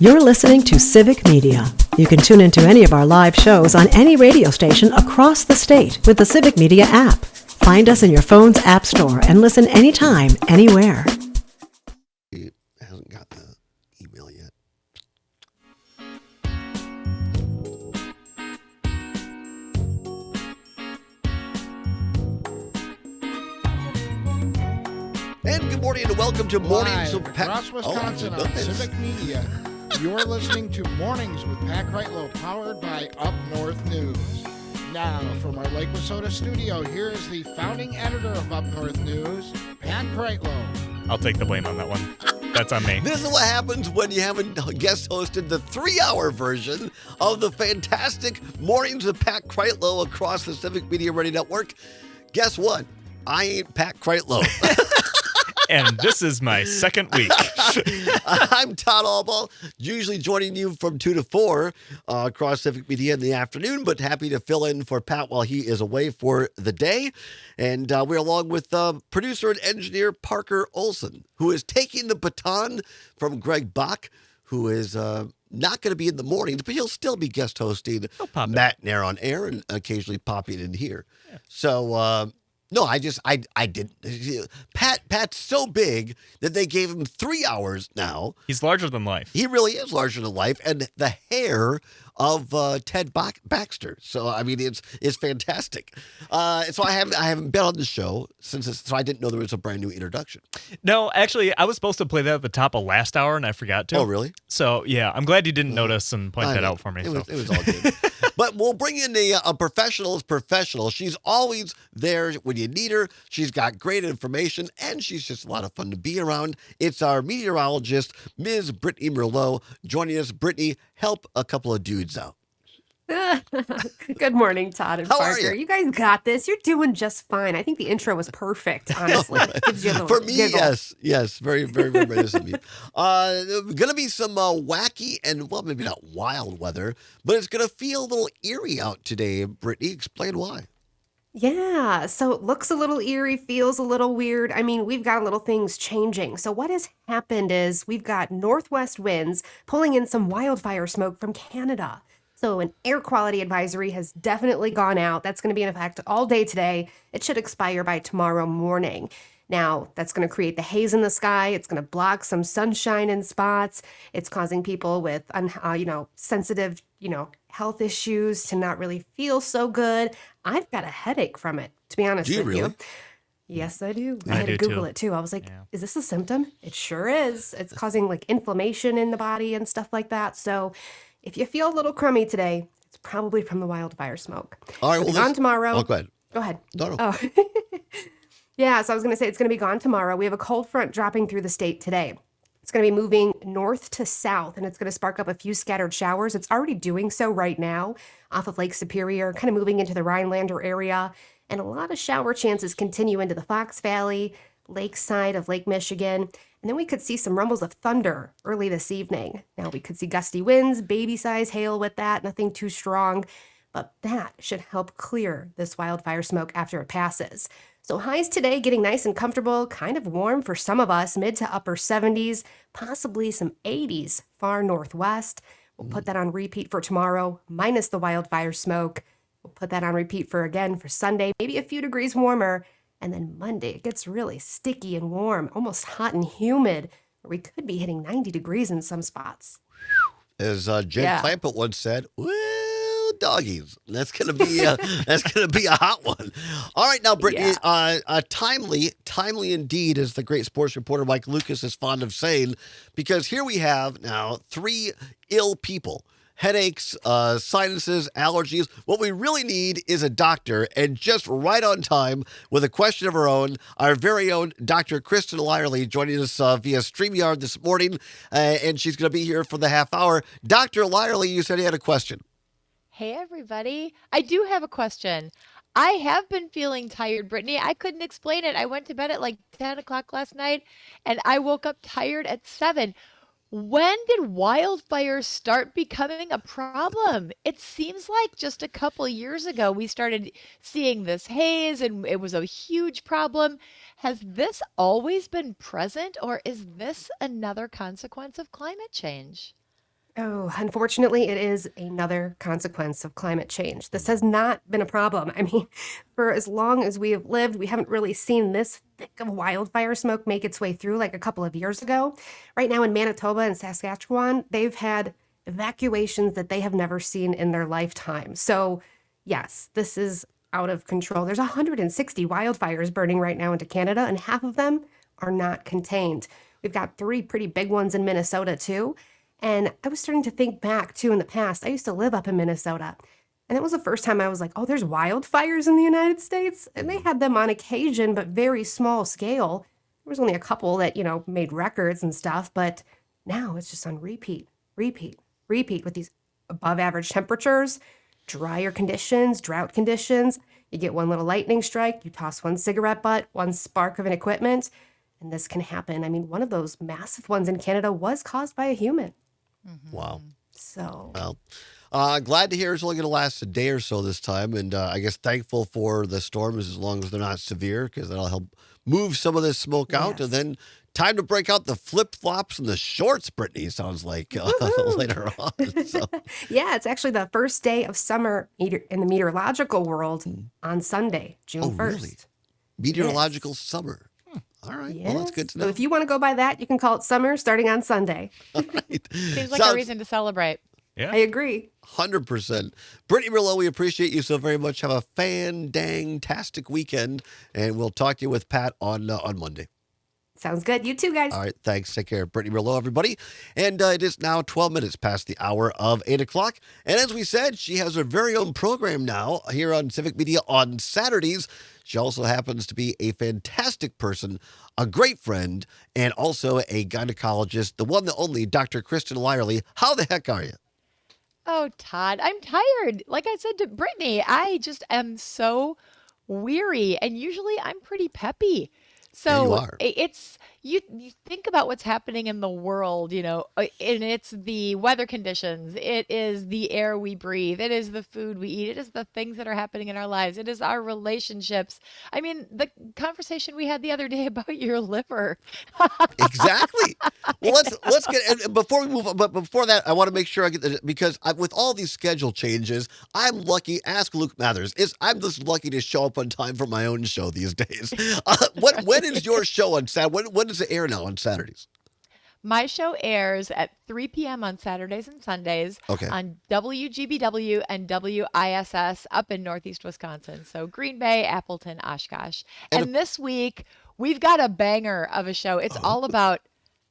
You're listening to Civic Media. You can tune into any of our live shows on any radio station across the state with the Civic Media app. Find us in your phone's app store and listen anytime, anywhere. He hasn't got the email yet. And good morning and welcome to Mornings Live with Pat. across Wisconsin on Civic Media. You're listening to Mornings with Pat Kreitlow, powered by Up North News. Now, from our Lake Wissota studio, here is the founding editor of Up North News, Pat Kreitlow. I'll take the blame on that one. That's on me. This is what happens when you haven't guest hosted the 3-hour version of the fantastic Mornings with Pat Kreitlow across the Civic Media Radio Network. Guess what? I ain't Pat Kreitlow. And this is my second week. I'm Todd Allbaugh, usually joining you from 2 to 4 across Civic Media in the afternoon, but happy to fill in for Pat while he is away for the day. And we're along with producer and engineer Parker Olson, who is taking the baton from Greg Bach, who is not going to be in the mornings, but he'll still be guest hosting Matt Nair on air and occasionally popping in here. Yeah. So, no, I didn't. Pat's so big that they gave him 3 hours now. He's larger than life. He really is larger than life, and the hair of Ted Baxter. So I mean, it's fantastic. So I haven't been on the show so I didn't know there was a brand new introduction. No, actually, I was supposed to play that at the top of last hour, and I forgot to. Oh, really? So yeah, I'm glad you didn't notice and point that out for me. It was all good. But we'll bring in a professional's professional. She's always there when you need her. She's got great information, and she's just a lot of fun to be around. It's our meteorologist, Ms. Britney Merlot, joining us. Britney, help a couple of dudes out. Good morning, Todd and How Parker. are you? You guys got this. You're doing just fine. I think the intro was perfect, honestly. Gives you a little For me, giggle. yes, very, very, very nice of me. Gonna be some wacky and, well, maybe not wild weather, but it's gonna feel a little eerie out today. Brittany, explain why. Yeah, so it looks a little eerie, feels a little weird. I mean, we've got little things changing. So what has happened is we've got northwest winds pulling in some wildfire smoke from Canada. So an air quality advisory has definitely gone out. That's going to be in effect all day today. It should expire by tomorrow morning. Now, that's going to create the haze in the sky. It's going to block some sunshine in spots. It's causing people with, sensitive, health issues to not really feel so good. I've got a headache from it, to be honest Do you with really? you. Yes, I do. I I had to do, Google too. it too. I was like, Yeah. is this a symptom? It sure is. It's causing like inflammation in the body and stuff like that. So if you feel a little crummy today, it's probably from the wildfire smoke. All right, It'll well, be gone tomorrow. Oh, go ahead. Go ahead. No. Oh. Yeah, so I was going to say it's going to be gone tomorrow. We have a cold front dropping through the state today. It's going to be moving north to south, and it's going to spark up a few scattered showers. It's already doing so right now off of Lake Superior, kind of moving into the Rhinelander area. And a lot of shower chances continue into the Fox Valley, lakeside of Lake Michigan. And then we could see some rumbles of thunder early this evening. Now, we could see gusty winds, baby-size hail with that, nothing too strong. But that should help clear this wildfire smoke after it passes. So highs today getting nice and comfortable, kind of warm for some of us, mid to upper 70s, possibly some 80s far northwest. We'll put that on repeat for tomorrow, minus the wildfire smoke. We'll put that on repeat for Sunday, maybe a few degrees warmer. And then Monday, it gets really sticky and warm, almost hot and humid. We could be hitting 90 degrees in some spots. As Jen Clampett once said, well, doggies. That's gonna be a hot one. All right, now, Brittany, timely indeed, as the great sports reporter Mike Lucas is fond of saying, because here we have now 3 ill people. Headaches, sinuses, allergies. What we really need is a doctor, and just right on time with a question of her own, our very own Dr. Kristin Lyerly joining us via StreamYard this morning, and she's going to be here for the half hour. Dr. Lyerly, you said you had a question. Hey, everybody. I do have a question. I have been feeling tired, Brittany. I couldn't explain it. I went to bed at like 10 o'clock last night, and I woke up tired at 7. When did wildfires start becoming a problem? It seems like just a couple years ago we started seeing this haze and it was a huge problem. Has this always been present, or is this another consequence of climate change? Oh, unfortunately, it is another consequence of climate change. This has not been a problem. I mean, for as long as we have lived, we haven't really seen this thick of wildfire smoke make its way through like a couple of years ago. Right now in Manitoba and Saskatchewan, they've had evacuations that they have never seen in their lifetime. So, yes, this is out of control. There's 160 wildfires burning right now into Canada, and half of them are not contained. We've got 3 pretty big ones in Minnesota, too. And I was starting to think back too in the past. I used to live up in Minnesota. And it was the first time I was like, oh, there's wildfires in the United States. And they had them on occasion, but very small scale. There was only a couple that, made records and stuff. But now it's just on repeat, repeat, repeat with these above average temperatures, drier conditions, drought conditions. You get one little lightning strike, you toss one cigarette butt, one spark of an equipment, and this can happen. I mean, one of those massive ones in Canada was caused by a human. Wow. So, well, glad to hear it's only going to last a day or so this time. And I guess thankful for the storms as long as they're not severe, because that'll help move some of this smoke out. Yes. And then time to break out the flip-flops and the shorts, Brittany, sounds like later on. So, yeah, it's actually the first day of summer in the meteorological world on Sunday, June 1st. Really? Meteorological summer. All right. Yes. Well, that's good to know. So if you want to go by that, you can call it summer starting on Sunday. All right. Seems like a reason to celebrate. Yeah. I agree. 100%. Brittany Merlot, we appreciate you so very much. Have a fan-dang-tastic weekend, and we'll talk to you with Pat on Monday. Sounds good. You too, guys. All right, thanks. Take care. Brittany Merlot, everybody. And it is now 12 minutes past the hour of 8 o'clock. And as we said, she has her very own program now here on Civic Media on Saturdays. She also happens to be a fantastic person, a great friend, and also a gynecologist, the one, the only Dr. Kristin Lyerly. How the heck are you? Oh, Todd, I'm tired. Like I said to Brittany, I just am so weary, and usually I'm pretty peppy. Yeah, you So are. it's you think about what's happening in the world, and it's the weather conditions, it is the air we breathe, it is the food we eat, it is the things that are happening in our lives, it is our relationships. I mean, the conversation we had the other day about your liver. Exactly. Well, let's get and before we move on. But before that, I want to make sure I get the because with all these schedule changes, I'm lucky. Ask Luke Mathers. I'm just lucky to show up on time for my own show these days. When is your show on Saturday? When does it air now on Saturdays? My show airs at 3 p.m. on Saturdays and Sundays Okay. on WGBW and WISS up in Northeast Wisconsin. So Green Bay, Appleton, Oshkosh. And And this week, we've got a banger of a show. It's all about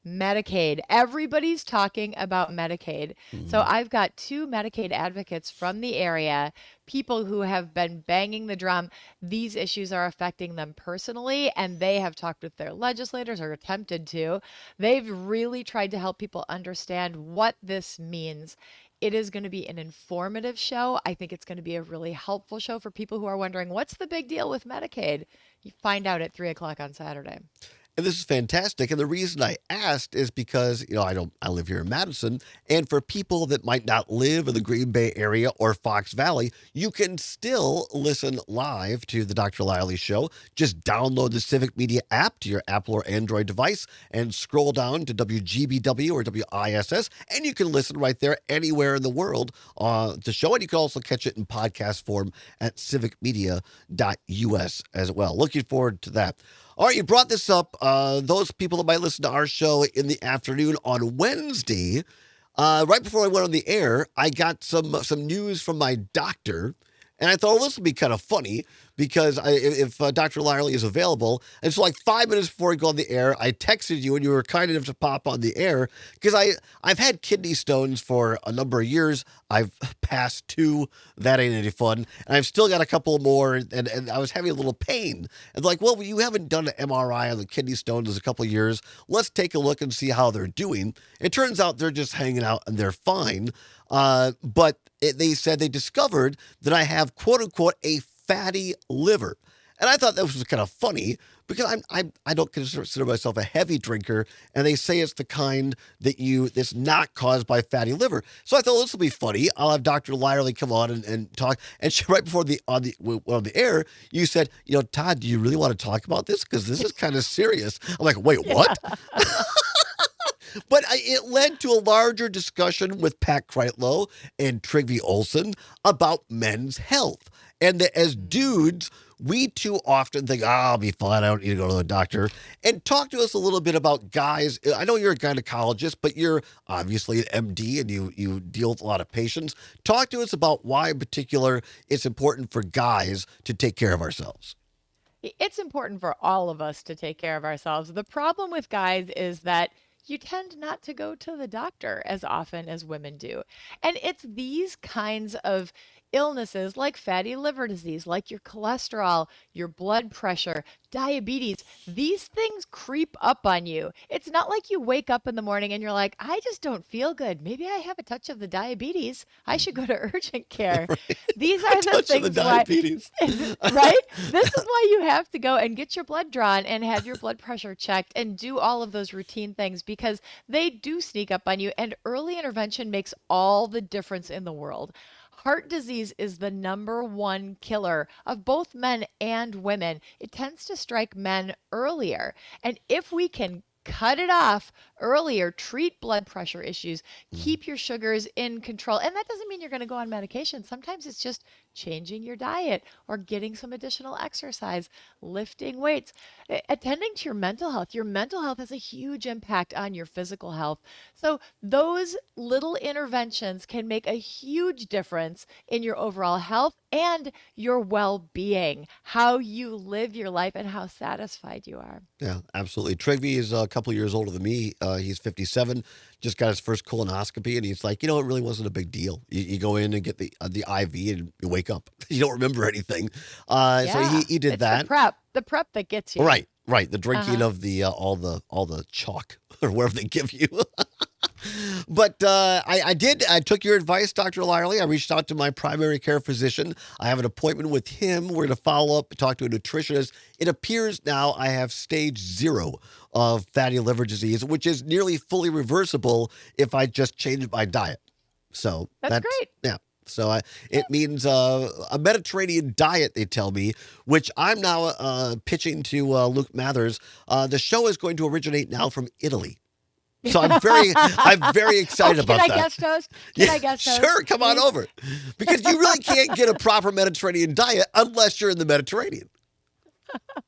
Medicaid. Everybody's talking about Medicaid. So I've got 2 Medicaid advocates from the area, people who have been banging the drum. These issues are affecting them personally, and they have talked with their legislators or attempted to. They've really tried to help people understand what this means. It is going to be an informative show. I think it's going to be a really helpful show for people who are wondering, what's the big deal with Medicaid? You find out at 3 o'clock on Saturday. And this is fantastic. And the reason I asked is because, I live here in Madison. And for people that might not live in the Green Bay area or Fox Valley, you can still listen live to the Dr. Lyerly Show. Just download the Civic Media app to your Apple or Android device and scroll down to WGBW or WISS. And you can listen right there anywhere in the world to the show. And you can also catch it in podcast form at civicmedia.us as well. Looking forward to that. All right, you brought this up. Those people that might listen to our show in the afternoon on Wednesday, right before I went on the air, I got some news from my doctor, and I thought, well, this would be kind of funny because if Dr. Lyerly is available, and so like 5 minutes before I go on the air, I texted you, and you were kind enough to pop on the air because I've had kidney stones for a number of years. I've passed 2. That ain't any fun. And I've still got a couple more, and I was having a little pain. And like, well, you haven't done an MRI on the kidney stones in a couple of years. Let's take a look and see how they're doing. It turns out they're just hanging out, and they're fine. But they said they discovered that I have, quote unquote, a fatty liver. And I thought that was kind of funny because I don't consider myself a heavy drinker, and they say it's the kind that's not caused by fatty liver. So I thought, well, this will be funny. I'll have Dr. Lyerly come on and talk. And she, right before on the air, you said, Todd, do you really want to talk about this? Because this is kind of serious. I'm like, wait, what? But it led to a larger discussion with Pat Kreitlow and Trygve Olsen about men's health. And that as dudes, we too often think, I'll be fine, I don't need to go to the doctor. And talk to us a little bit about guys. I know you're a gynecologist, but you're obviously an MD and you deal with a lot of patients. Talk to us about why in particular it's important for guys to take care of ourselves. It's important for all of us to take care of ourselves. The problem with guys is that you tend not to go to the doctor as often as women do. And it's these kinds of illnesses like fatty liver disease, like your cholesterol, your blood pressure, diabetes. These things creep up on you. It's not like you wake up in the morning and you're like, I just don't feel good. Maybe I have a touch of the diabetes. I should go to urgent care. Right. These are the things of the diabetes. right? This is why you have to go and get your blood drawn and have your blood pressure checked and do all of those routine things because they do sneak up on you, and early intervention makes all the difference in the world. Heart disease is the #1 killer of both men and women. It tends to strike men earlier. And if we can cut it off earlier, treat blood pressure issues, keep your sugars in control. And that doesn't mean you're going to go on medication. Sometimes it's just changing your diet or getting some additional exercise, lifting weights, attending to your mental health. Your mental health has a huge impact on your physical health. So those little interventions can make a huge difference in your overall health and your well-being, how you live your life and how satisfied you are. Yeah, absolutely. Trygve is a couple of years older than me. He's 57, just got his first colonoscopy, and he's like, it really wasn't a big deal. You go in and get the IV and you wake up. You don't remember anything. So he did that. The prep that gets you. Right. The drinking of the all the chalk or whatever they give you. But I took your advice, Dr. Lyerly. I reached out to my primary care physician. I have an appointment with him. We're going to follow up, talk to a nutritionist. It appears now I have stage 0 of fatty liver disease, which is nearly fully reversible if I just change my diet. So that's great. Yeah. So it means a Mediterranean diet, they tell me, which I'm now pitching to Luke Mathers. The show is going to originate now from Italy. So I'm very excited about that. Can I guest host? Can I guest host? Sure, come on over. Because you really can't get a proper Mediterranean diet unless you're in the Mediterranean.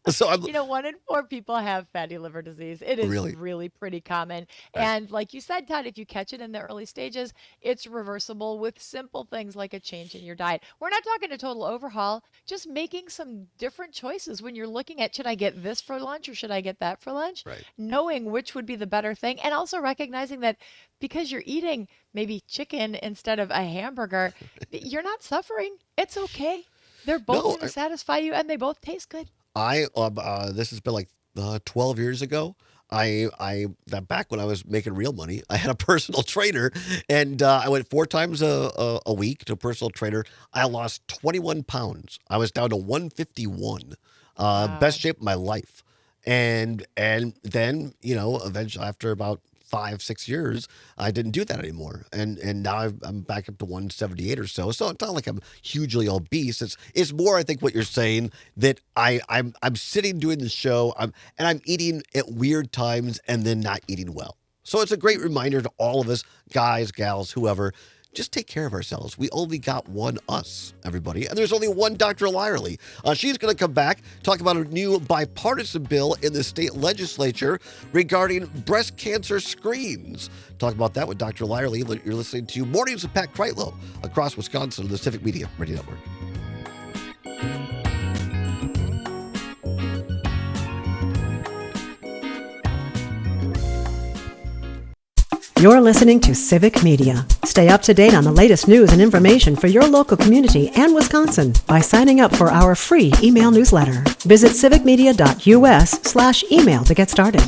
So 1 in 4 people have fatty liver disease. It is really pretty common. Right. And like you said, Todd, if you catch it in the early stages, it's reversible with simple things like a change in your diet. We're not talking a total overhaul, just making some different choices when you're looking at, should I get this for lunch or should I get that for lunch? Right. Knowing which would be the better thing, and also recognizing that because you're eating maybe chicken instead of a hamburger, you're not suffering. It's okay. They're both going to satisfy you, and they both taste good. This has been like 12 years ago. Back when I was making real money, I had a personal trainer, and I went 4 times a week to a personal trainer. I lost 21 pounds. I was down to 151, best shape of my life. And then, eventually after about 5-6 years, I didn't do that anymore, and now I'm back up to 178 or so. So it's not like I'm hugely obese. It's more, I think, what you're saying, that I'm sitting doing the show, and I'm eating at weird times and then not eating well. So it's a great reminder to all of us, guys, gals, whoever. Just take care of ourselves. We only got one us, everybody. And there's only one Dr. Lyerly. She's going to come back, talk about a new bipartisan bill in the state legislature regarding breast cancer screens. Talk about that with Dr. Lyerly. You're listening to Mornings with Pat Kreitlow across Wisconsin on the Civic Media Radio Network. You're listening to Civic Media. Stay up to date on the latest news and information for your local community and Wisconsin by signing up for our free email newsletter. Visit civicmedia.us/email to get started.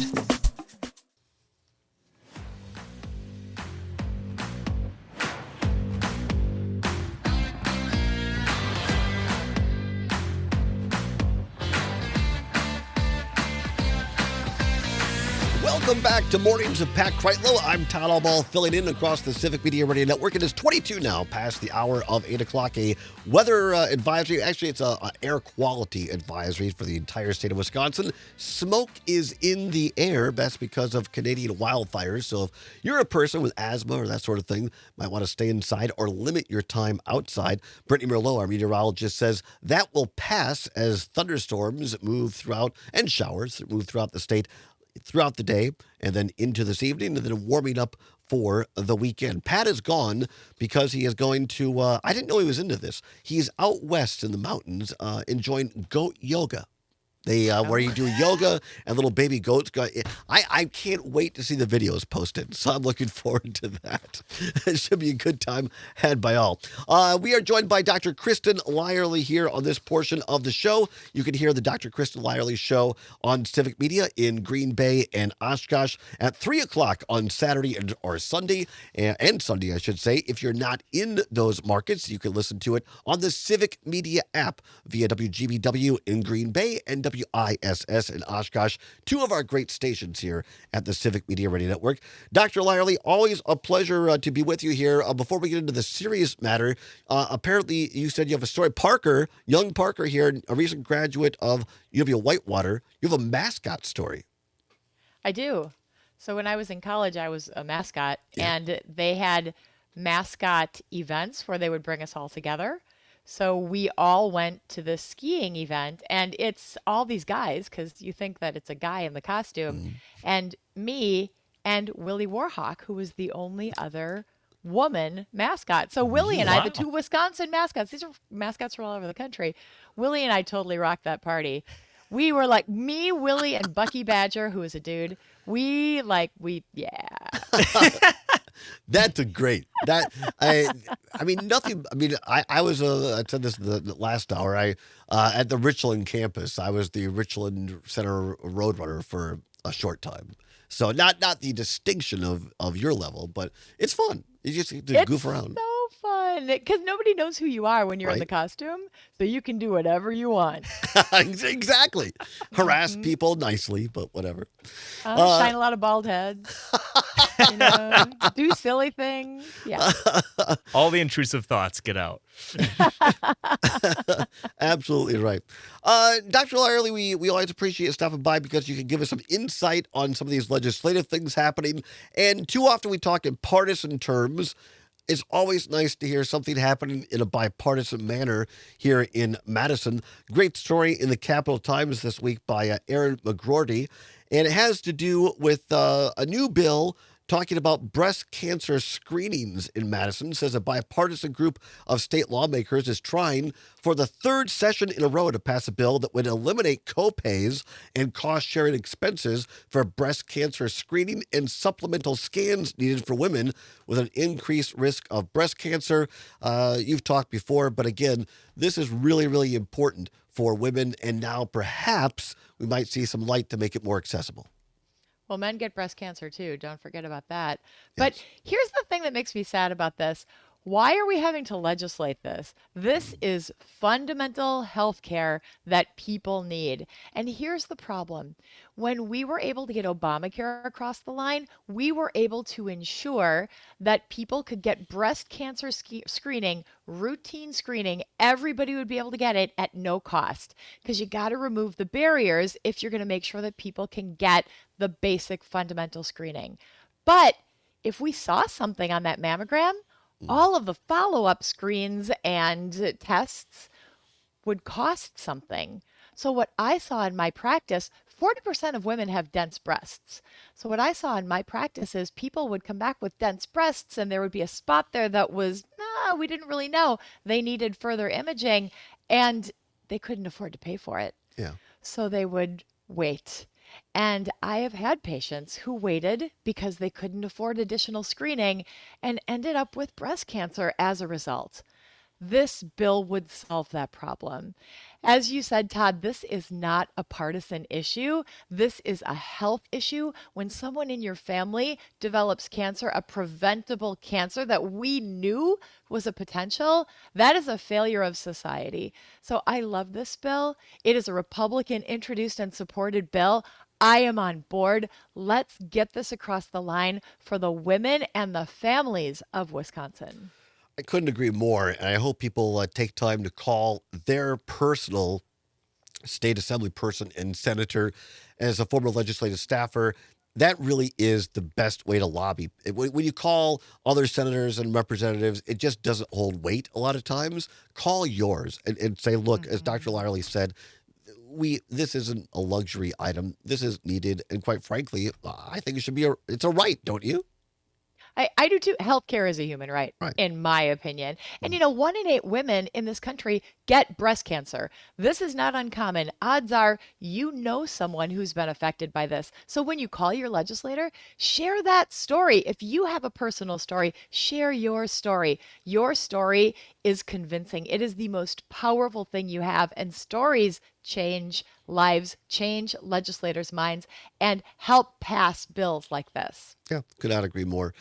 Welcome back to Mornings with Pat Kreitlow. I'm Todd Allbaugh, filling in across the Civic Media Radio Network. It is 22 now, past the hour of 8 o'clock. A weather advisory. Actually, it's a air quality advisory for the entire state of Wisconsin. Smoke is in the air. That's because of Canadian wildfires. So if you're a person with asthma or that sort of thing, might want to stay inside or limit your time outside. Britney Merlot, our meteorologist, says that will pass as thunderstorms move throughout and showers move throughout the state throughout the day and then into this evening and then warming up for the weekend. Pat is gone because he is going to, I didn't know he was into this. He's out west in the mountains enjoying goat yoga. Where you do yoga and little baby goats. I can't wait to see the videos posted, so I'm looking forward to that. It should be a good time had by all. We are joined by Dr. Kristin Lyerly here on this portion of the show. You can hear the Dr. Kristin Lyerly show on Civic Media in Green Bay and Oshkosh at 3 o'clock on Saturday or Sunday, and Sunday, I should say. If you're not in those markets, you can listen to it on the Civic Media app via WGBW in Green Bay and WISS in Oshkosh, two of our great stations here at the Civic Media Radio Network. Dr. Lyerly, always a pleasure to be with you here. Before we get into the serious matter, apparently you said you have a story. Parker, young Parker here, a recent graduate of UW-Whitewater, you have a mascot story. I do. So when I was in college, I was a mascot, and they had mascot events where they would bring us all together. So we all went to the skiing event, and it's all these guys, because you think that it's a guy in the costume, and me and Willie Warhawk, who was the only other woman mascot. So Willie and I, the two Wisconsin mascots, these are mascots from all over the country. Willie and I totally rocked that party. We were like me, Willie, and Bucky Badger, who is a dude. That's a great. I said this the last hour. At the Richland campus, I was the Richland Center Roadrunner for a short time. So not the distinction of your level, but it's fun. You just get to goof around. So fun because nobody knows who you are when you're in the costume, so you can do whatever you want. Exactly. Harass people nicely, but whatever. Shine a lot of bald heads. Do silly things. Yeah. All the intrusive thoughts get out. Absolutely right. Dr. Lyerly, we always appreciate you stopping by because you can give us some insight on some of these legislative things happening. And too often we talk in partisan terms. It's always nice to hear something happening in a bipartisan manner here in Madison. Great story in the Capital Times this week by Aaron McGroarty. And it has to do with a new bill talking about breast cancer screenings in Madison. It says a bipartisan group of state lawmakers is trying for the third session in a row to pass a bill that would eliminate copays and cost-sharing expenses for breast cancer screening and supplemental scans needed for women with an increased risk of breast cancer. You've talked before, but again, this is really, really important for women, and now perhaps we might see some light to make it more accessible. Well, men get breast cancer too. Don't forget about that. But here's the thing that makes me sad about this. Why are we having to legislate this? This is fundamental health care that people need. And here's the problem. When we were able to get Obamacare across the line, we were able to ensure that people could get breast cancer screening, routine screening. Everybody would be able to get it at no cost because you got to remove the barriers if you're going to make sure that people can get the basic fundamental screening. But if we saw something on that mammogram, all of the follow-up screens and tests would cost something. So what I saw in my practice, 40% of women have dense breasts. So what I saw in my practice is people would come back with dense breasts and there would be a spot there that was, we didn't really know. They needed further imaging and they couldn't afford to pay for it. Yeah. So they would wait. And I have had patients who waited because they couldn't afford additional screening and ended up with breast cancer as a result. This bill would solve that problem. As you said, Todd, this is not a partisan issue. This is a health issue. When someone in your family develops cancer, a preventable cancer that we knew was a potential, that is a failure of society. So I love this bill. It is a Republican introduced and supported bill. I am on board. Let's get this across the line for the women and the families of Wisconsin. I couldn't agree more. And I hope people take time to call their personal state assembly person and senator. As a former legislative staffer, that really is the best way to lobby. When you call other senators and representatives, it just doesn't hold weight a lot of times. Call yours and say, look, as Dr. Lyerly said, this isn't a luxury item. This is needed. And quite frankly, I think it should be it's a right, don't you? I do too. Healthcare is a human right, in my opinion. And 1 in 8 women in this country get breast cancer. This is not uncommon. Odds are you know someone who's been affected by this. So when you call your legislator, share that story. If you have a personal story, share your story. Your story is convincing. It is the most powerful thing you have. And stories change lives, change legislators' minds, and help pass bills like this. Yeah, could not agree more.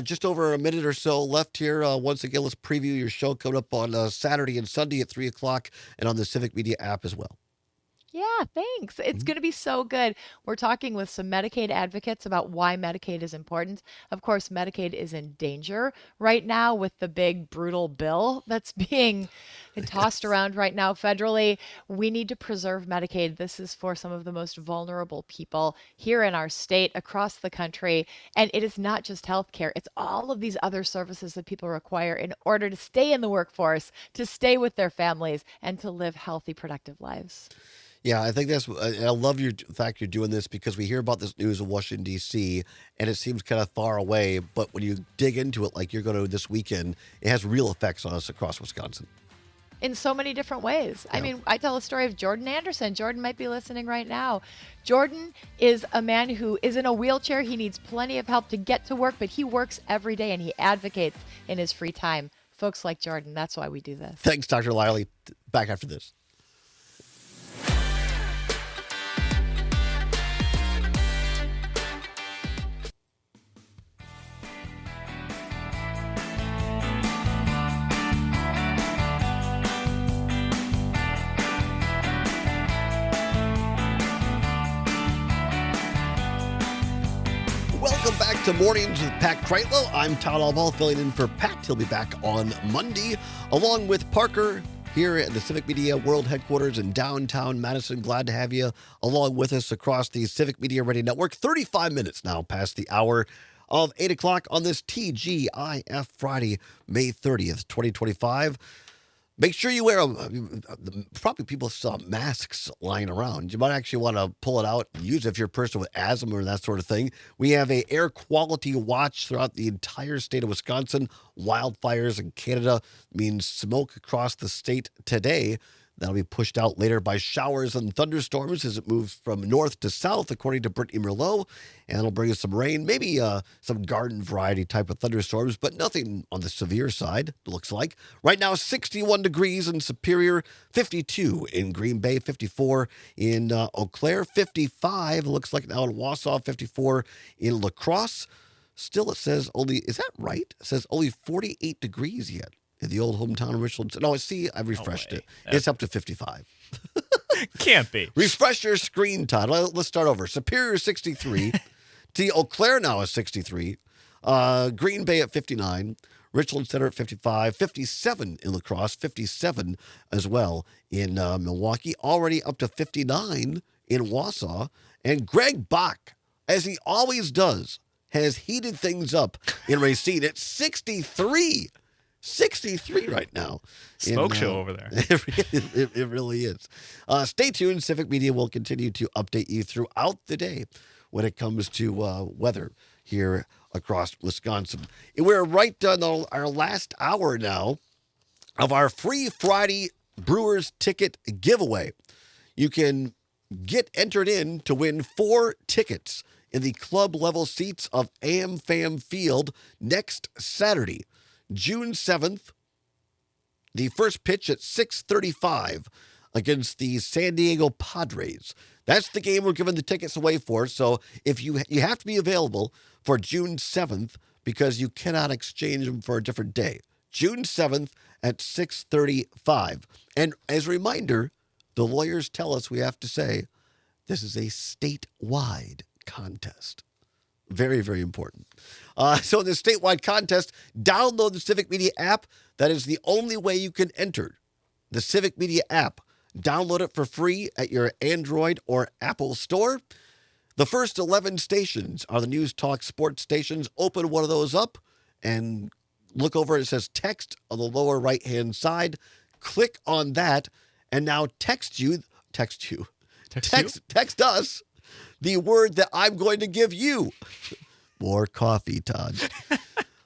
Just over a minute or so left here. Once again, let's preview your show coming up on Saturday and Sunday at 3 o'clock and on the Civic Media app as well. Yeah, thanks. It's going to be so good. We're talking with some Medicaid advocates about why Medicaid is important. Of course, Medicaid is in danger right now with the big, brutal bill that's being tossed around right now federally. We need to preserve Medicaid. This is for some of the most vulnerable people here in our state, across the country. And it is not just healthcare. It's all of these other services that people require in order to stay in the workforce, to stay with their families, and to live healthy, productive lives. Yeah, I think I love the fact you're doing this because we hear about this news in Washington, D.C., and it seems kind of far away. But when you dig into it like you're going to this weekend, it has real effects on us across Wisconsin. In so many different ways. Yeah. I mean, I tell a story of Jordan Anderson. Jordan might be listening right now. Jordan is a man who is in a wheelchair. He needs plenty of help to get to work, but he works every day and he advocates in his free time. Folks like Jordan, that's why we do this. Thanks, Dr. Lyerly. Back after this. Welcome back to Mornings with Pat Kreitlow. I'm Todd Allbaugh, filling in for Pat. He'll be back on Monday, along with Parker here at the Civic Media World Headquarters in downtown Madison. Glad to have you along with us across the Civic Media Radio Network. 35 minutes now past the hour of 8 o'clock on this TGIF Friday, May 30th, 2025. Make sure you wear them. Probably people saw masks lying around. You might actually want to pull it out and use it if you're a person with asthma or that sort of thing. We have an air quality watch throughout the entire state of Wisconsin. Wildfires in Canada means smoke across the state today. That'll be pushed out later by showers and thunderstorms as it moves from north to south, according to Britney Merlot. And it'll bring us some rain, maybe some garden variety type of thunderstorms, but nothing on the severe side, it looks like. Right now, 61 degrees in Superior, 52 in Green Bay, 54 in Eau Claire, 55, looks like now in Wausau, 54 in La Crosse. Still, it says only, is that right? It says only 48 degrees yet. In the old hometown of Richland. No, see, I've refreshed it. It's up to 55. Can't be. Refresh your screen, Todd. Let's start over. Superior 63. Eau Claire now is 63. Green Bay at 59. Richland Center at 55. 57 in La Crosse. 57 as well in Milwaukee. Already up to 59 in Wausau. And Greg Bach, as he always does, has heated things up in Racine at 63. 63 right now. Smoke show over there. It really is. Stay tuned. Civic Media will continue to update you throughout the day when it comes to weather here across Wisconsin. And we're right on our last hour now of our free Friday Brewers ticket giveaway. You can get entered in to win 4 tickets in the club level seats of AmFam Field next Saturday, June 7th, the first pitch at 6:35 against the San Diego Padres. That's the game we're giving the tickets away for. So if you have to be available for June 7th because you cannot exchange them for a different day. June 7th at 6:35. And as a reminder, the lawyers tell us we have to say, This is a statewide contest. Very, very important. So in the statewide contest, download the Civic Media app. That is the only way you can enter. The Civic Media app. Download it for free at your Android or Apple store. The first 11 stations are the News Talk sports stations. Open one of those up and look over. It says text on the lower right-hand side. Click on that and now text us the word that I'm going to give you. More coffee, Todd.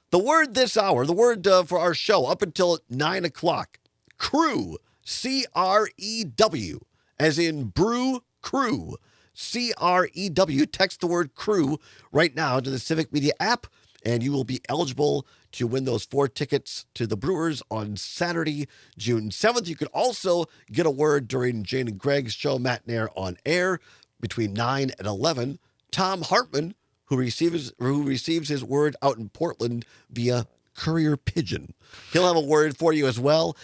The word this hour, the word for our show up until 9 o'clock, crew, C-R-E-W, as in brew crew, C-R-E-W. Text the word crew right now to the Civic Media app, and you will be eligible to win those 4 tickets to the Brewers on Saturday, June 7th. You could also get a word during Jane and Greg's show Matinee on Air between 9 and 11. Tom Hartman, who receives his word out in Portland via courier pigeon. He'll have a word for you as well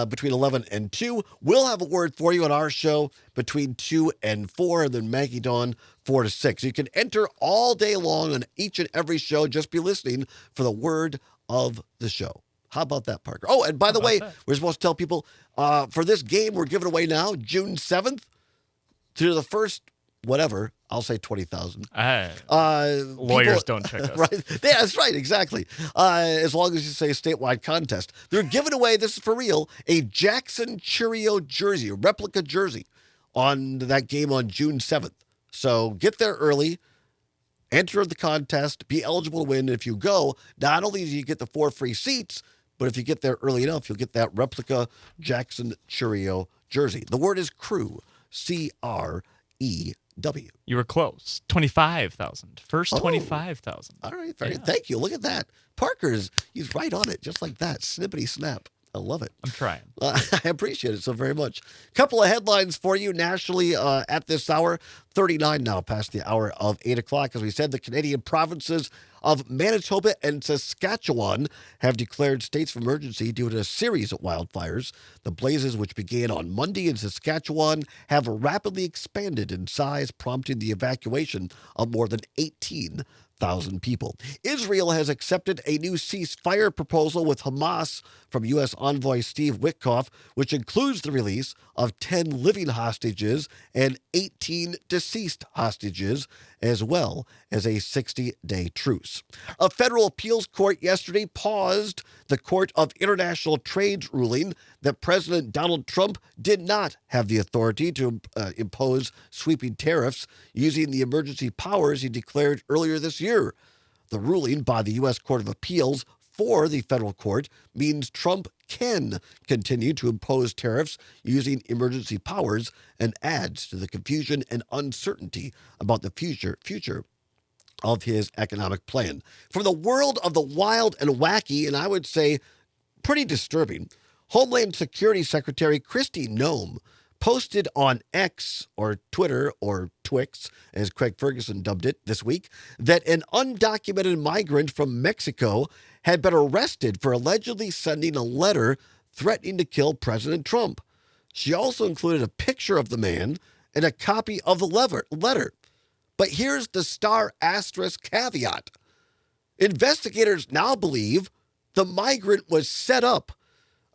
between 11 and 2. We'll have a word for you on our show between 2 and 4, and then Maggie Dawn 4 to 6. You can enter all day long on each and every show. Just be listening for the word of the show. How about that, Parker? Oh, and by the way, we're supposed to tell people for this game we're giving away now, June 7th, to the first whatever, I'll say 20,000. Lawyers don't check us. Right? Yeah, that's right, exactly. As long as you say statewide contest. They're giving away, this is for real, a Jackson Cheerio jersey, a replica jersey, on that game on June 7th. So get there early, enter the contest, be eligible to win. If you go, not only do you get the 4 free seats, but if you get there early enough, you'll get that replica Jackson Cheerio jersey. The word is crew, C-R-E-W. You were close. 25,000. First 25,000. All right. Thank you. Look at that. He's right on it, just like that. Snippity snap. I love it. I'm trying. I appreciate it so very much. Couple of headlines for you nationally at this hour. 39 now past the hour of 8 o'clock. As we said, the Canadian provinces of Manitoba and Saskatchewan have declared states of emergency due to a series of wildfires. The blazes, which began on Monday in Saskatchewan, have rapidly expanded in size, prompting the evacuation of more than 18,000 people. Israel has accepted a new ceasefire proposal with Hamas from U.S. envoy Steve Witkoff, which includes the release of 10 living hostages and 18 deceased hostages, as well as a 60-day truce. A federal appeals court yesterday paused the Court of International Trade's ruling that President Donald Trump did not have the authority to impose sweeping tariffs using the emergency powers he declared earlier this year. The ruling by the U.S. Court of Appeals for the federal court means Trump can continue to impose tariffs using emergency powers and adds to the confusion and uncertainty about the future of his economic plan. From the world of the wild and wacky, and I would say pretty disturbing, Homeland Security Secretary Kristi Noem posted on X, or Twitter, or Twix, as Craig Ferguson dubbed it this week, that an undocumented migrant from Mexico had been arrested for allegedly sending a letter threatening to kill President Trump. She also included a picture of the man and a copy of the letter. But here's the star asterisk caveat. Investigators now believe the migrant was set up.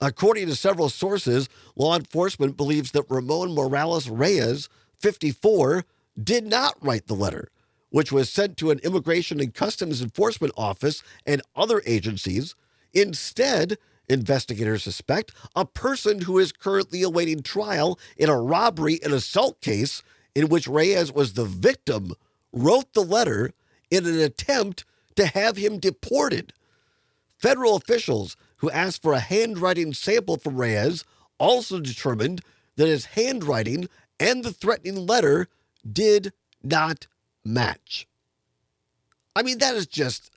According to several sources, law enforcement believes that Ramon Morales Reyes, 54, did not write the letter, which was sent to an Immigration and Customs Enforcement office and other agencies. Instead, investigators suspect a person who is currently awaiting trial in a robbery and assault case in which Reyes was the victim wrote the letter in an attempt to have him deported. Federal officials who asked for a handwriting sample from Reyes also determined that his handwriting and the threatening letter did not match. I mean, that is just,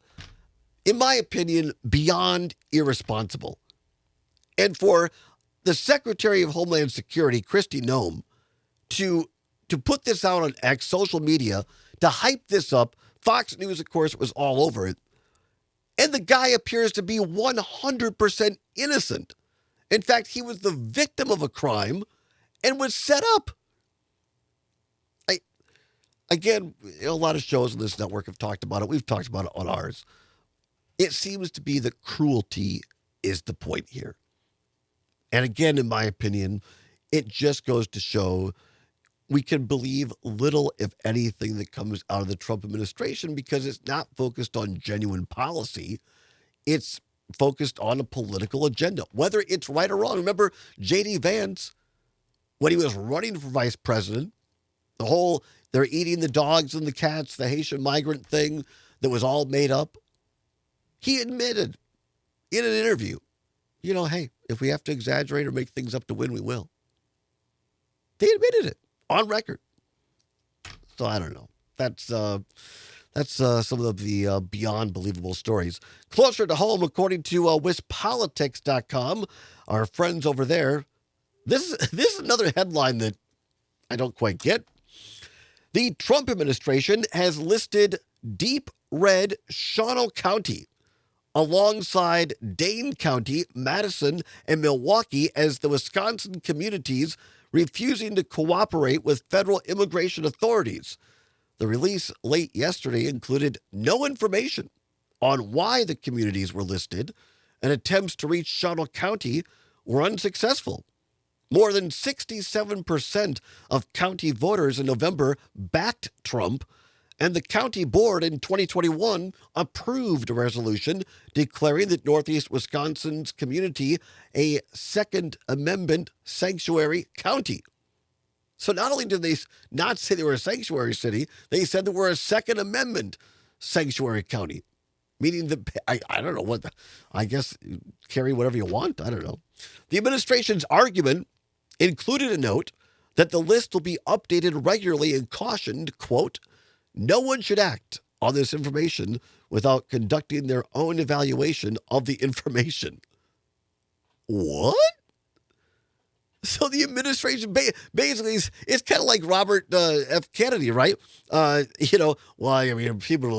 in my opinion, beyond irresponsible. And for the Secretary of Homeland Security, Kristi Noem, to put this out on X, social media, to hype this up, Fox News, of course, was all over it. And the guy appears to be 100% innocent. In fact, he was the victim of a crime and was set up. again, a lot of shows on this network have talked about it. We've talked about it on ours. It seems to be that cruelty is the point here. And again, in my opinion, it just goes to show we can believe little, if anything, that comes out of the Trump administration because it's not focused on genuine policy. It's focused on a political agenda, whether it's right or wrong. Remember J.D. Vance, when he was running for vice president, the whole they're eating the dogs and the cats, the Haitian migrant thing that was all made up. He admitted in an interview, hey, if we have to exaggerate or make things up to win, we will. They admitted it on record. So I don't know. That's some of the beyond believable stories. Closer to home, according to WisPolitics.com, our friends over there. This is another headline that I don't quite get. The Trump administration has listed deep red Shawano County alongside Dane County, Madison, and Milwaukee as the Wisconsin communities refusing to cooperate with federal immigration authorities. The release late yesterday included no information on why the communities were listed, and attempts to reach Shawano County were unsuccessful. More than 67% of county voters in November backed Trump, and the county board in 2021 approved a resolution declaring that Northeast Wisconsin's community a Second Amendment sanctuary county. So not only did they not say they were a sanctuary city, they said that we're a Second Amendment sanctuary county, meaning that I don't know what, I guess carry whatever you want. I don't know. The administration's argument included a note that the list will be updated regularly and cautioned, quote, no one should act on this information without conducting their own evaluation of the information. What? So the administration basically it's kind of like Robert F. Kennedy, right? People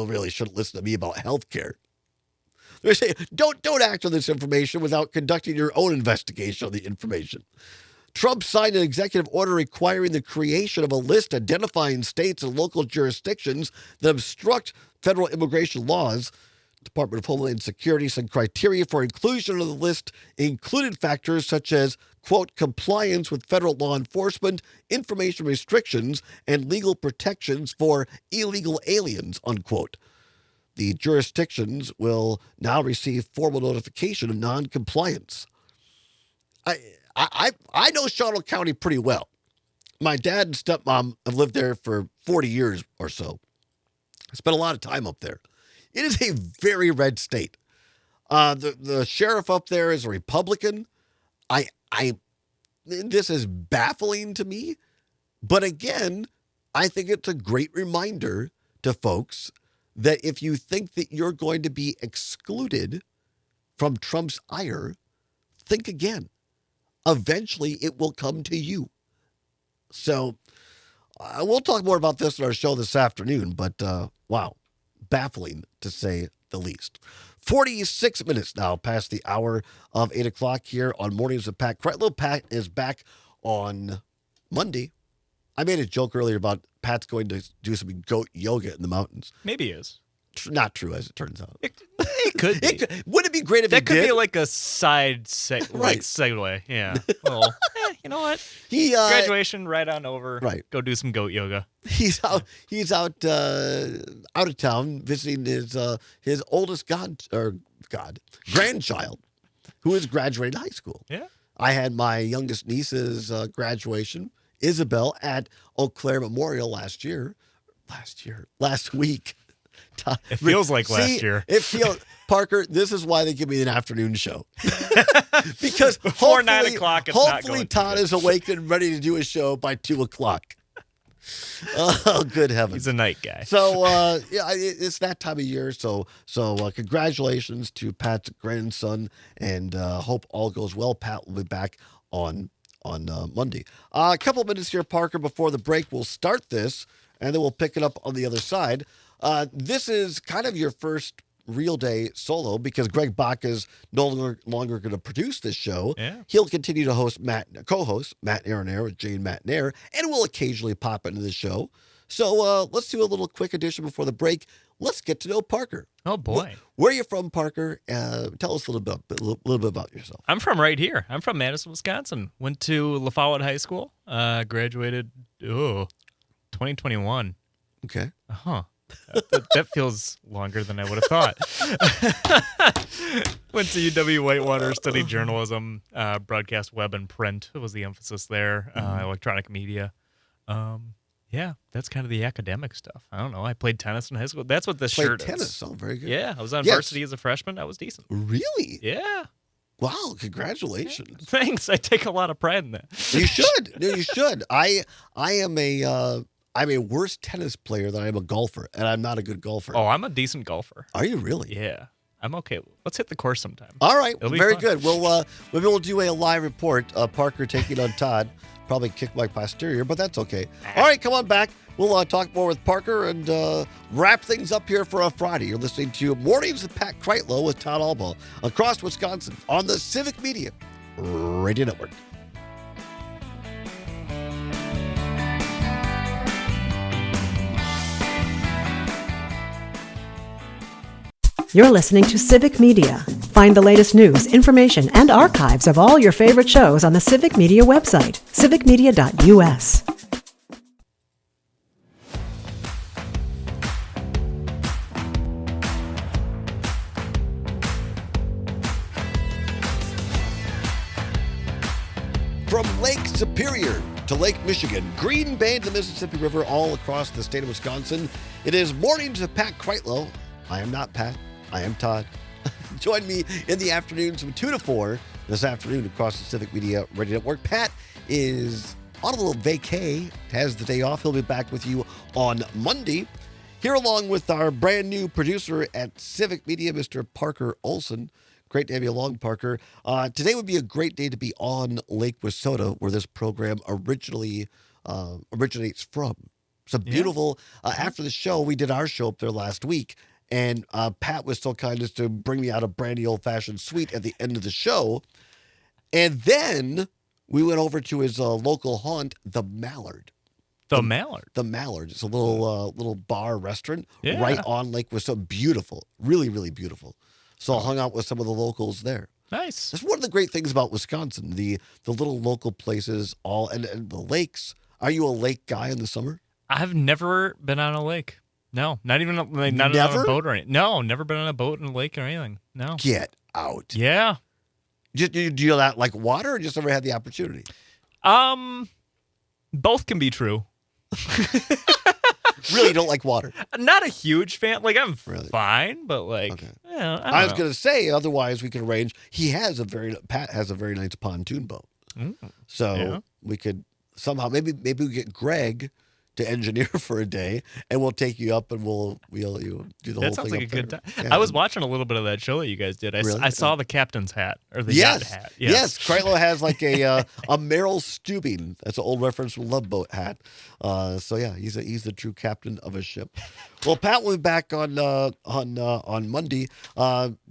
really shouldn't listen to me about health care. They're saying, don't act on this information without conducting your own investigation of the information. Trump signed an executive order requiring the creation of a list identifying states and local jurisdictions that obstruct federal immigration laws. Department of Homeland Security said criteria for inclusion on the list included factors such as, quote, compliance with federal law enforcement, information restrictions, and legal protections for illegal aliens, unquote. The jurisdictions will now receive formal notification of noncompliance. I know Shawano County pretty well. My dad and stepmom have lived there for 40 years or so. I spent a lot of time up there. It is a very red state. The sheriff up there is a Republican. This is baffling to me. But again, I think it's a great reminder to folks that if you think that you're going to be excluded from Trump's ire, think again. Eventually, it will come to you. So we'll talk more about this in our show this afternoon, but wow, baffling to say the least. 46 minutes now past the hour of 8 o'clock here on Mornings with Pat Kreitlow. Pat is back on Monday. I made a joke earlier about Pat's going to do some goat yoga in the mountains. Maybe he is. Not true, as it turns out. It could be. Wouldn't it be great if that he could did? be like a side Right. segue. Yeah. Well, you know what? He Graduation, right on over. Right. Go do some goat yoga. He's out of town visiting his oldest grandchild, who is graduating high school. Yeah. I had my youngest niece's graduation, Isabel, at Eau Claire Memorial last week. It feels like last year. It feels, Parker, this is why they give me an afternoon show. Because before 9 o'clock, it's not hopefully going Todd is awake and ready to do a show by 2 o'clock. Oh, good heavens. He's a night guy. So, it's that time of year. So congratulations to Pat's grandson, and hope all goes well. Pat will be back on Monday. A couple of minutes here, Parker, before the break. We'll start this, and then we'll pick it up on the other side. This is kind of your first real day solo because Greg Bach is no longer going to produce this show. Yeah. He'll continue to co-host Matt Nair with Jane Matt Nair, and will occasionally pop into the show So let's do a little quick addition before the break. Let's get to know Parker. Oh, boy. Where are you from, Parker? Tell us a little bit about yourself. I'm from right here. I'm from Madison, Wisconsin. Went to Lafayette High School. Graduated, 2021. Okay. Huh. That feels longer than I would have thought. Went to UW Whitewater, studied journalism, broadcast, web, and print was the emphasis there, electronic media. Yeah, that's kind of the academic stuff. I don't know. I played tennis in high school. That's what this shirt is. Tennis, very good. Yeah, I was on varsity as a freshman. I was decent. Really? Yeah. Wow, congratulations. Yeah. Thanks. I take a lot of pride in that. You should. No, you should. I'm a worse tennis player than I am a golfer, and I'm not a good golfer. Oh, I'm a decent golfer. Are you really? Yeah. I'm okay. Let's hit the course sometime. All right. Very fun. good. Maybe we'll do a live report. Parker taking on Todd. Probably kick my posterior, but that's okay. All right, come on back. We'll talk more with Parker and wrap things up here for a Friday. You're listening to Mornings with Pat Kreitlow with Todd Allbaugh across Wisconsin on the Civic Media Radio Network. You're listening to Civic Media. Find the latest news, information, and archives of all your favorite shows on the Civic Media website, civicmedia.us. From Lake Superior to Lake Michigan, Green Bay to the Mississippi River, all across the state of Wisconsin, it is Mornings with Pat Kreitlow. I am not Pat. I am Todd. Join me in the afternoons from 2 to 4 this afternoon across the Civic Media Radio Network. Pat is on a little vacay, has the day off. He'll be back with you on Monday. Here along with our brand new producer at Civic Media, Mr. Parker Olson. Great to have you along, Parker. Today would be a great day to be on Lake Wissota, where this program originally originates from. So beautiful. After the show, we did our show up there last week. And Pat was so kind as to bring me out a brandy old-fashioned sweet at the end of the show. And then we went over to his local haunt, the Mallard. The Mallard? The Mallard. It's a little bar restaurant Yeah. right on Lake Wissota. Beautiful. Really, really beautiful. So I hung out with some of the locals there. Nice. That's one of the great things about Wisconsin, the little local places, and the lakes. Are you a lake guy in the summer? I've never been on a lake. No, not even not on a boat or anything. No, never been on a boat in a lake or anything. No. Get out. Yeah. Do you like water or just never had the opportunity? Both can be true. Really don't like water? Not a huge fan. Like, I'm Really? fine, but like, Okay. yeah, I was going to say, otherwise we could arrange. Pat has a very nice pontoon boat. So Yeah. we could somehow, maybe we get Greg to engineer for a day, and we'll take you up and we'll do the whole thing. That sounds like a up good there. time. Yeah. I was watching a little bit of that show that you guys did. Really? I saw the captain's hat or the yacht hat. Yes. Kreitlow has like a Meryl Steubing. That's an old reference from Love Boat hat. So yeah, he's the true captain of a ship. Well, Pat will be back on Monday.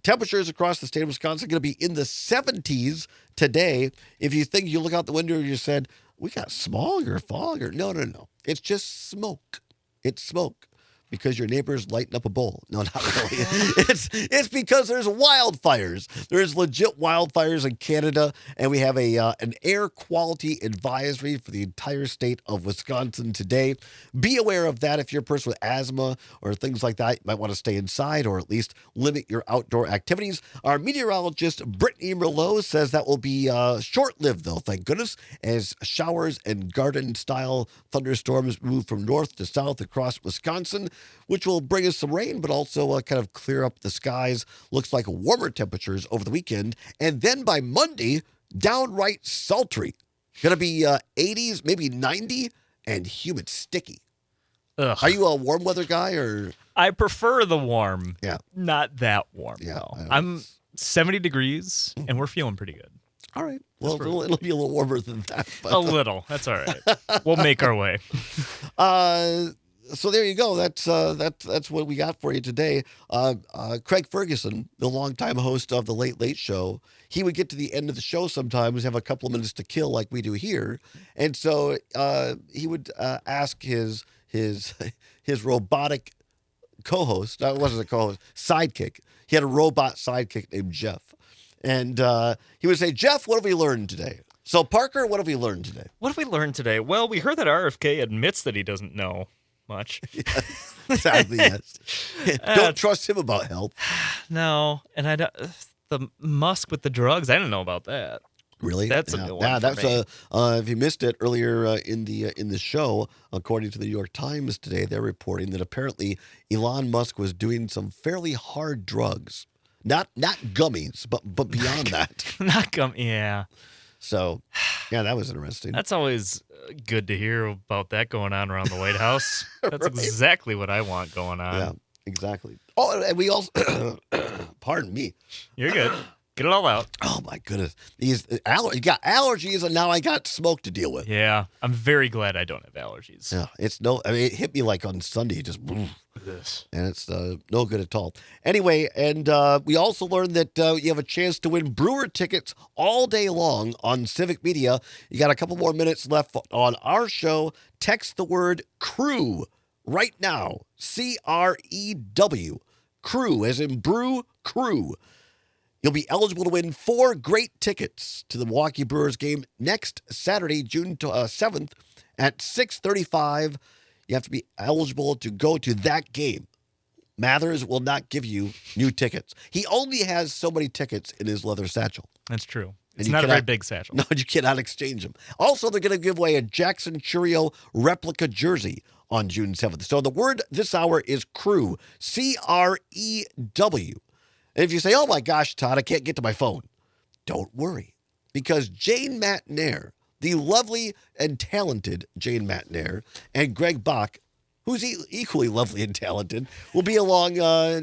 Temperatures across the state of Wisconsin are going to be in the 70s today. If you think you look out the window and you said, we got smog or fog or no. It's just smoke. It's smoke because your neighbor's lighting up a bowl. No, not really. It's because there's wildfires. There's legit wildfires in Canada, and we have an air quality advisory for the entire state of Wisconsin today. Be aware of that if you're a person with asthma or things like that. You might want to stay inside or at least limit your outdoor activities. Our meteorologist, Britney Merlot, says that will be short-lived, though, thank goodness, as showers and garden-style thunderstorms move from north to south across Wisconsin, which will bring us some rain, but also kind of clear up the skies. Looks like warmer temperatures over the weekend. And then by Monday, downright sultry. Going to be 80s, maybe 90, and humid, sticky. Ugh. Are you a warm weather guy or? I prefer the warm. Yeah. Not that warm. Yeah, though. I know. I'm 70 degrees, and we're feeling pretty good. All right. Well, it'll be a little warmer than that. But. A little. That's all right. We'll make our way. So there you go. That's what we got for you today. Craig Ferguson, the longtime host of the Late Late Show, he would get to the end of the show sometimes, have a couple of minutes to kill like we do here, and so he would ask his his robotic co-host. That wasn't a co-host, sidekick. He had a robot sidekick named Jeff. And he would say, Jeff, what have we learned today? So, Parker, what have we learned today? What have we learned today? Well, we heard that RFK admits that he doesn't know much. Yes, sadly, yes. Don't trust him about health. No, and the Musk with the drugs, I didn't know about that. Really? That's a new one. Yeah, that's me. if you missed it earlier in the show, according to the New York Times today, they're reporting that apparently Elon Musk was doing some fairly hard drugs. Not gummies, but beyond that. Not gummy, yeah. So, yeah, that was interesting. That's always good to hear about that going on around the White House. That's right. Exactly what I want going on. Yeah, exactly. Oh, and we also, pardon me. You're good. Get it all out. Oh, my goodness. You got allergies, and now I got smoke to deal with. Yeah, I'm very glad I don't have allergies. Yeah, it hit me like on Sunday, just and it's no good at all. Anyway, and we also learned that you have a chance to win Brewer tickets all day long on Civic Media. You got a couple more minutes left on our show. Text the word CREW right now. CREW. CREW, as in brew, crew. You'll be eligible to win 4 great tickets to the Milwaukee Brewers game next Saturday, June 7th at 6:35. You have to be eligible to go to that game. Mathers will not give you new tickets. He only has so many tickets in his leather satchel. That's true. It's not a very big satchel. No, you cannot exchange them. Also, they're going to give away a Jackson Churio replica jersey on June 7th. So the word this hour is CREW, CREW. And if you say, oh my gosh, Todd, I can't get to my phone, don't worry. Because Jane Matnair, the lovely and talented Jane Matnair, and Greg Bach, who's equally lovely and talented, will be along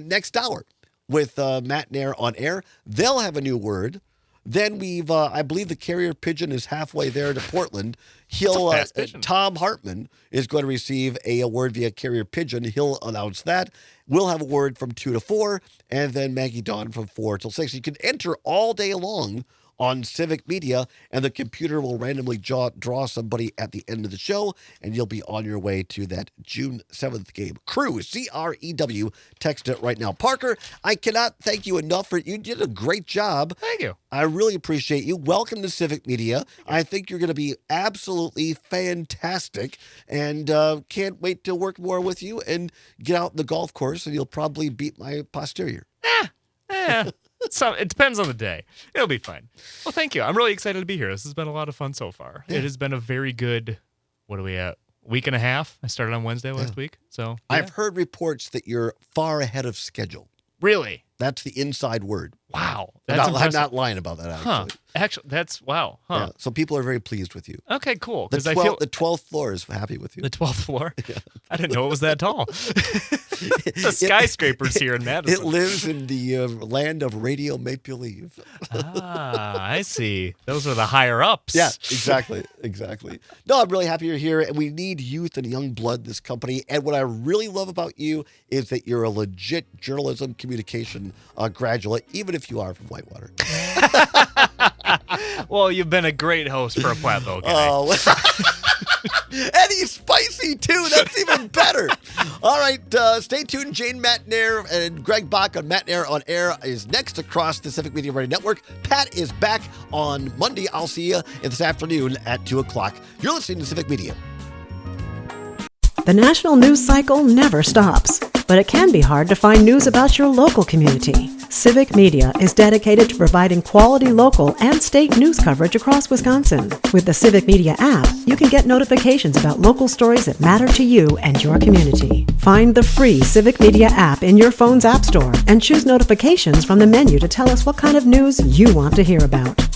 next hour with Matnair on air. They'll have a new word. Then we've, I believe the carrier pigeon is halfway there to Portland. Tom Hartman is going to receive a word via carrier pigeon. He'll announce that. We'll have a word from 2 to 4, and then Maggie Dawn from 4 till 6. You can enter all day long on Civic Media, and the computer will randomly draw somebody at the end of the show, and you'll be on your way to that June 7th game. CREW, CREW. Text it right now. Parker, I cannot thank you enough for it. You did a great job. Thank you. I really appreciate you. Welcome to Civic Media. I think you're going to be absolutely fantastic, and can't wait to work more with you and get out in the golf course, and you'll probably beat my posterior. It depends on the day. It'll be fine. Well, thank you. I'm really excited to be here. This has been a lot of fun so far. Yeah. It has been a very good, what are we at? Week and a half. I started on Wednesday last week. So yeah. I've heard reports that you're far ahead of schedule. Really? That's the inside word. Wow. I'm not lying about that, actually. Huh. Actually, that's, wow. Huh. Yeah. So people are very pleased with you. Okay, cool. The 12th floor is happy with you. The 12th floor? Yeah. I didn't know it was that tall. The skyscrapers here in Madison. It lives in the land of radio make-believe. I see. Those are the higher ups. Yeah, exactly. No, I'm really happy you're here, and we need youth and young blood in this company. And what I really love about you is that you're a legit journalism communication graduate, even if you are from Whitewater. Well, you've been a great host for a Platteville guy. Oh, and he's spicy, too. That's even better. All right, stay tuned. Jane Matnair and Greg Bach on Matnair on Air is next across the Civic Media Radio Network. Pat is back on Monday. I'll see you this afternoon at 2 o'clock. You're listening to Civic Media. The national news cycle never stops, but it can be hard to find news about your local community. Civic Media is dedicated to providing quality local and state news coverage across Wisconsin. With the Civic Media app, you can get notifications about local stories that matter to you and your community. Find the free Civic Media app in your phone's app store and choose notifications from the menu to tell us what kind of news you want to hear about.